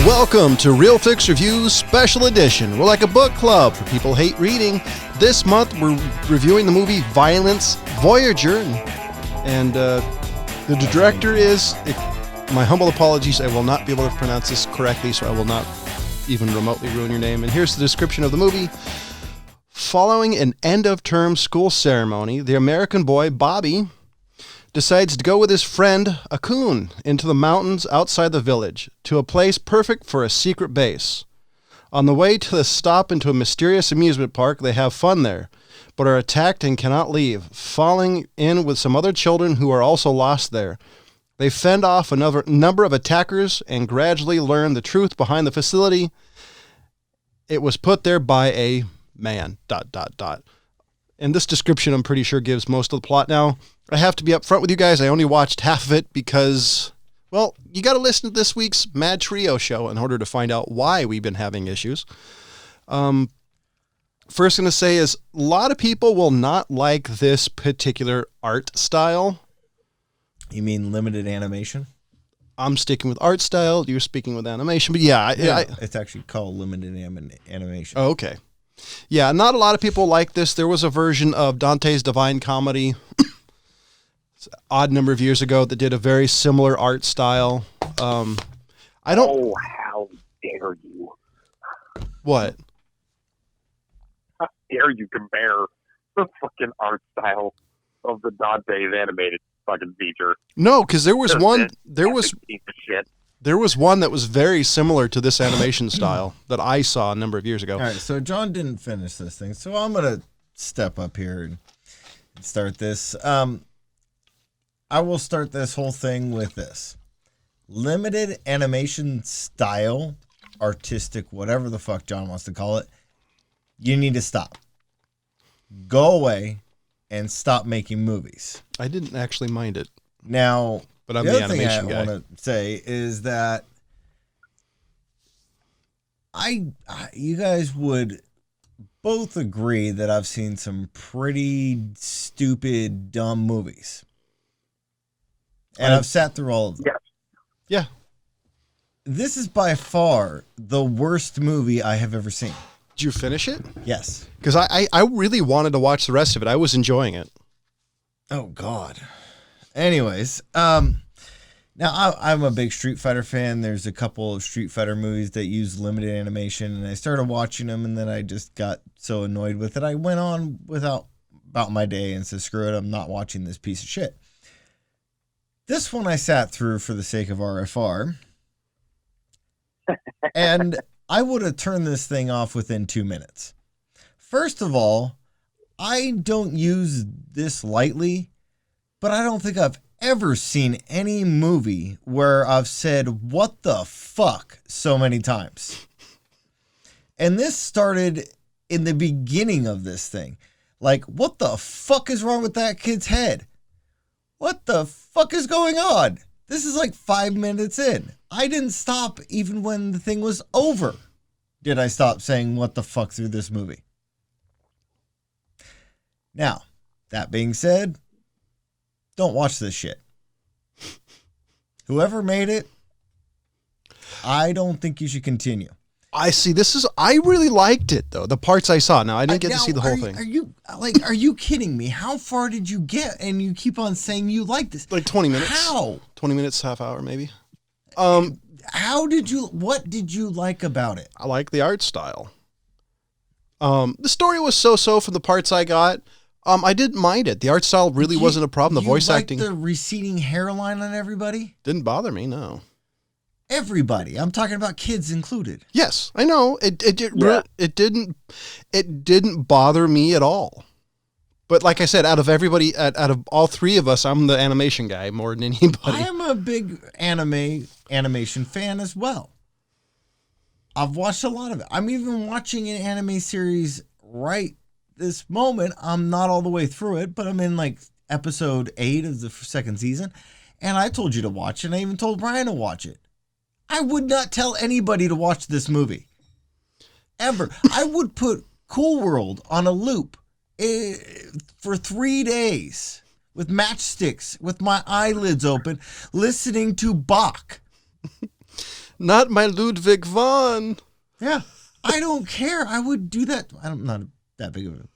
Welcome to Real Flix Reviews Special Edition. We're like a book club for people who hate reading. This month we're reviewing the movie Violence Voyager, and the director is, my humble apologies, I will not be able to pronounce this correctly, so I will not even remotely ruin your name. And here's the description of the movie. Following an end-of-term school ceremony, the American boy, Bobby, decides to go with his friend, Akun, into the mountains outside the village, to a place perfect for a secret base. On the way to the stop into a mysterious amusement park, they have fun there, but are attacked and cannot leave, falling in with some other children who are also lost there. They fend off another number of attackers and gradually learn the truth behind the facility. It was put there by a man, ... And this description, I'm pretty sure, gives most of the plot. Now, I have to be upfront with you guys. I only watched half of it because, well, you got to listen to this week's Mad Trio show in order to find out why we've been having issues. First going to say is a lot of people will not like this particular art style. You mean limited animation? I'm sticking with art style. You're speaking with animation. But yeah. It's actually called limited animation. Oh, okay. Yeah, not a lot of people like this. There was a version of Dante's Divine Comedy an odd number of years ago that did a very similar art style. Oh, how dare you. What? How dare you compare the fucking art style of the Dante's animated fucking feature? No, because there was one that was very similar to this animation style that I saw a number of years ago. All right, so John didn't finish this thing, so I'm going to step up here and start this. I will start this whole thing with this. Limited animation style, artistic, whatever the fuck John wants to call it, you need to stop. Go away and stop making movies. I didn't actually mind it. Now, but I'm the the other animation thing I guy. want to say is that you guys would both agree that I've seen some pretty stupid, dumb movies. And I've sat through all of them. Yeah. This is by far the worst movie I have ever seen. Did you finish it? Yes. Because I really wanted to watch the rest of it. I was enjoying it. Oh, God. Anyways, now I'm a big Street Fighter fan. There's a couple of Street Fighter movies that use limited animation, and I started watching them, and then I just got so annoyed with it. I went on about my day and said, screw it, I'm not watching this piece of shit. This one I sat through for the sake of RFR, and I would have turned this thing off within 2 minutes. First of all, I don't use this lightly, but I don't think I've ever seen any movie where I've said, what the fuck, so many times. And this started in the beginning of this thing. Like, what the fuck is wrong with that kid's head? What the fuck is going on? This is like 5 minutes in. I didn't stop even when the thing was over. Did I stop saying what the fuck through this movie? Now, that being said, don't watch this shit. Whoever made it, I don't think you should continue. I see. I really liked it though. The parts I saw. Now I didn't get to see the whole thing. Are you kidding me? How far did you get? And you keep on saying you like this. Like 20 minutes. How? 20 minutes, half hour maybe. What did you like about it? I like the art style. The story was so-so for the parts I got. I didn't mind it. The art style really wasn't a problem. The voice acting. The receding hairline on everybody? Didn't bother me, no. Everybody. I'm talking about kids included. Yes, I know. It didn't bother me at all. But like I said, out of everybody, out of all three of us, I'm the animation guy more than anybody. I am a big animation fan as well. I've watched a lot of it. I'm even watching an anime series right this moment. I'm not all the way through it, but I'm in like episode 8 of the second season. And I told you to watch it. And I even told Brian to watch it. I would not tell anybody to watch this movie. Ever. I would put Cool World on a loop for 3 days with matchsticks, with my eyelids open, listening to Bach. Not my Ludwig von. Yeah, I don't care. I would do that. I'm not that big of a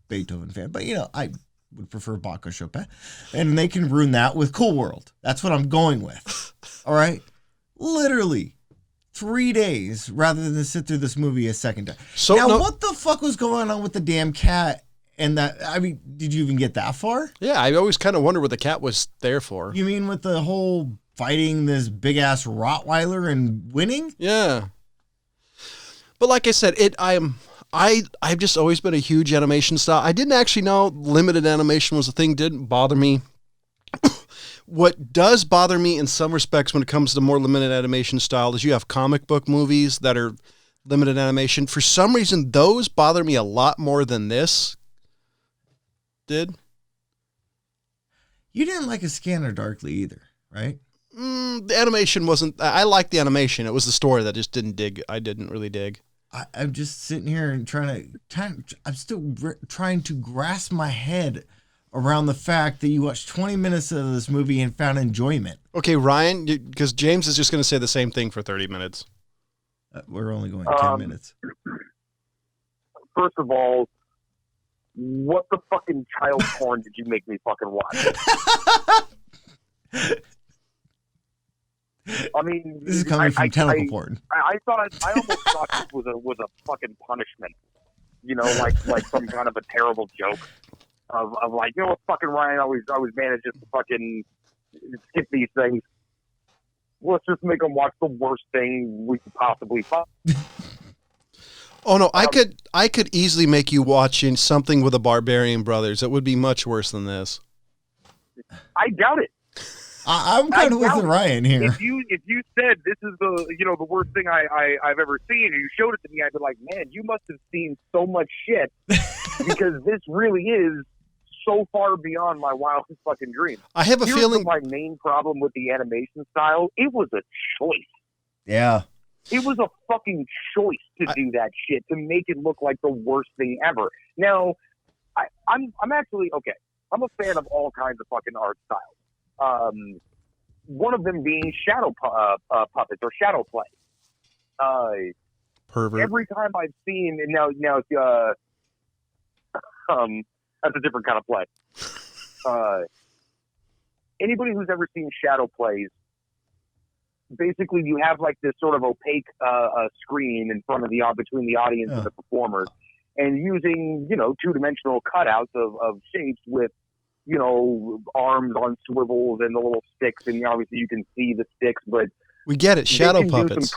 Beethoven fan, but I would prefer Bach or Chopin, and they can ruin that with Cool World. That's what I'm going with. All right, literally 3 days rather than sit through this movie a second time. So now, what the fuck was going on with the damn cat? And that, I mean, did you even get that far? Yeah, I always kind of wonder what the cat was there for. You mean with the whole fighting this big ass Rottweiler and winning? Yeah. But like I said, I've just always been a huge animation style. I didn't actually know limited animation was a thing. Didn't bother me. What does bother me in some respects when it comes to more limited animation style is you have comic book movies that are limited animation. For some reason, those bother me a lot more than this did. You didn't like A Scanner Darkly either, right? The animation wasn't... I liked the animation. It was the story that just I didn't really dig. I'm just sitting here and I'm still trying to grasp my head around the fact that you watched 20 minutes of this movie and found enjoyment. Okay, Ryan, because James is just going to say the same thing for 30 minutes. We're only going 10 minutes. First of all, what the fucking child porn did you make me fucking watch? I mean, this is coming from tentacle porn. I almost thought this was a fucking punishment. Like some kind of a terrible joke of like, what fucking Ryan always manages to fucking skip these things. Let's just make him watch the worst thing we could possibly find. Oh no, I could easily make you watching something with the Barbarian Brothers. It would be much worse than this. I doubt it. I'm kind of with Ryan here. If you said this is the worst thing I've ever seen, and you showed it to me, I'd be like, man, you must have seen so much shit because this really is so far beyond my wildest fucking dreams. I have a feeling my main problem with the animation style, it was a choice. Yeah. It was a fucking choice to do that shit, to make it look like the worst thing ever. Now, I'm actually, okay, I'm a fan of all kinds of fucking art styles. One of them being shadow puppets or shadow play. Pervert. Every time I've seen, and now that's a different kind of play. Anybody who's ever seen shadow plays, basically you have like this sort of opaque screen in front of between the audience and the performers, and using two-dimensional cutouts of shapes with arms on swivels and the little sticks, and obviously you can see the sticks, but we get it. Shadow puppets.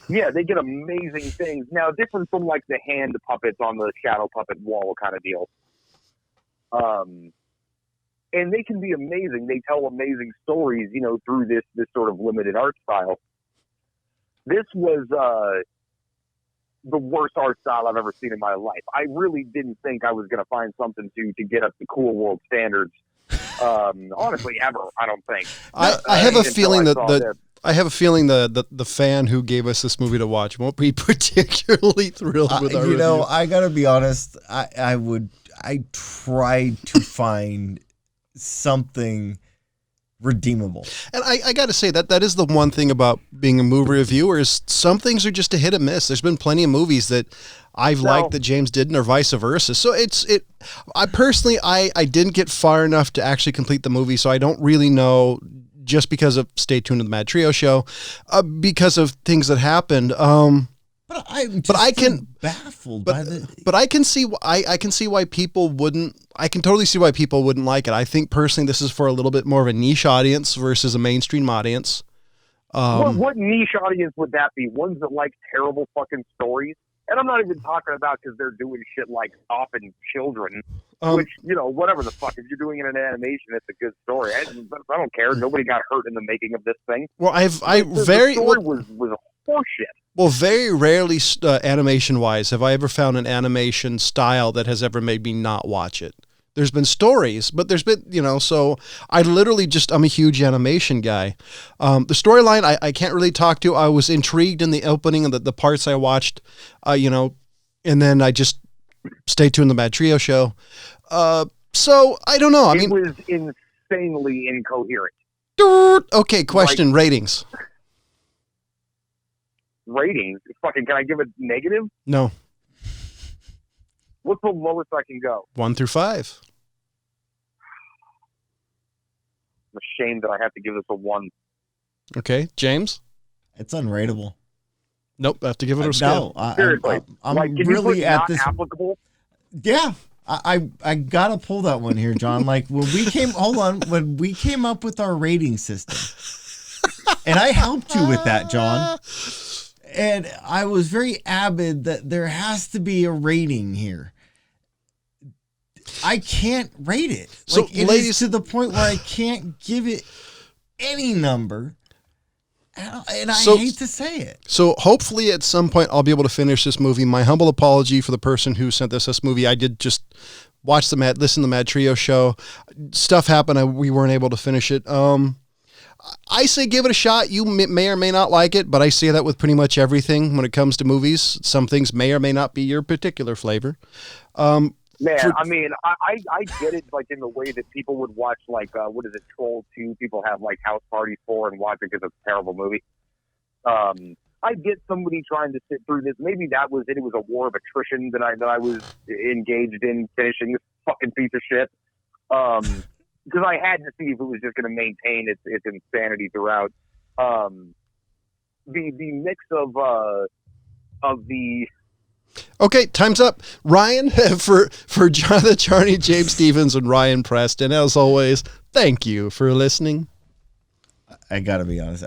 They get amazing things. Now, different from like the hand puppets on the shadow puppet wall kind of deal. And they can be amazing. They tell amazing stories, through this sort of limited art style. This was the worst art style I've ever seen in my life. I really didn't think I was going to find something to get up to Cool World standards. Honestly, ever. I don't think. I have a feeling I have a feeling the fan who gave us this movie to watch won't be particularly thrilled with our review. I gotta be honest. I tried to find something redeemable. And I got to say that is the one thing about being a movie reviewer is some things are just a hit and miss. There's been plenty of movies that I've liked that James didn't, or vice versa. So I personally didn't get far enough to actually complete the movie, so I don't really know, just because of stay tuned to the Mad Trio show, because of things that happened. But I can baffled by the. But I can see why people wouldn't. I can totally see why people wouldn't like it. I think personally, this is for a little bit more of a niche audience versus a mainstream audience. What niche audience would that be? Ones that like terrible fucking stories? And I'm not even talking about because they're doing shit like stopping children, which, whatever the fuck. If you're doing it in animation, it's a good story. I don't care. Nobody got hurt in the making of this thing. Well, the story was horseshit. Well, very rarely, animation-wise, have I ever found an animation style that has ever made me not watch it. There's been stories, but there's been, so I literally I'm a huge animation guy. The storyline, I can't really talk to. I was intrigued in the opening and the parts I watched, and then I just stay tuned to the Mad Trio show. So I don't know. It was insanely incoherent. Okay, question, ratings. Ratings. Fucking, can I give it negative? No. What's the lowest I can go? 1 through 5. I'm ashamed that I have to give this a 1. Okay, James? It's unrateable. Nope, I have to give it a scale. No, Seriously. I'm like, can really you put at not this. applicable? Yeah, I gotta pull that one here, John. Like when we came up with our rating system, and I helped you with that, John. And I was very avid that there has to be a rating here. I can't rate it. So, Like, it is to the point where I can't give it any number. And I hate to say it. So hopefully at some point I'll be able to finish this movie. My humble apology for the person who sent this movie. I did just watch listen to the Mad Trio show. Stuff happened. We weren't able to finish it. I say give it a shot. You may or may not like it, but I say that with pretty much everything when it comes to movies. Some things may or may not be your particular flavor. I mean, I get it, like, in the way that people would watch, like, what is it, Troll 2? People have, like, house parties for and watch it because it's a terrible movie. I get somebody trying to sit through this. Maybe that was it. It was a war of attrition that I was engaged in finishing this fucking piece of shit. Because I had to see if it was just going to maintain its insanity throughout. The mix of the... Okay, time's up. Ryan, for Jonathan Charney, James Stevens, and Ryan Preston, as always, thank you for listening. I gotta be honest.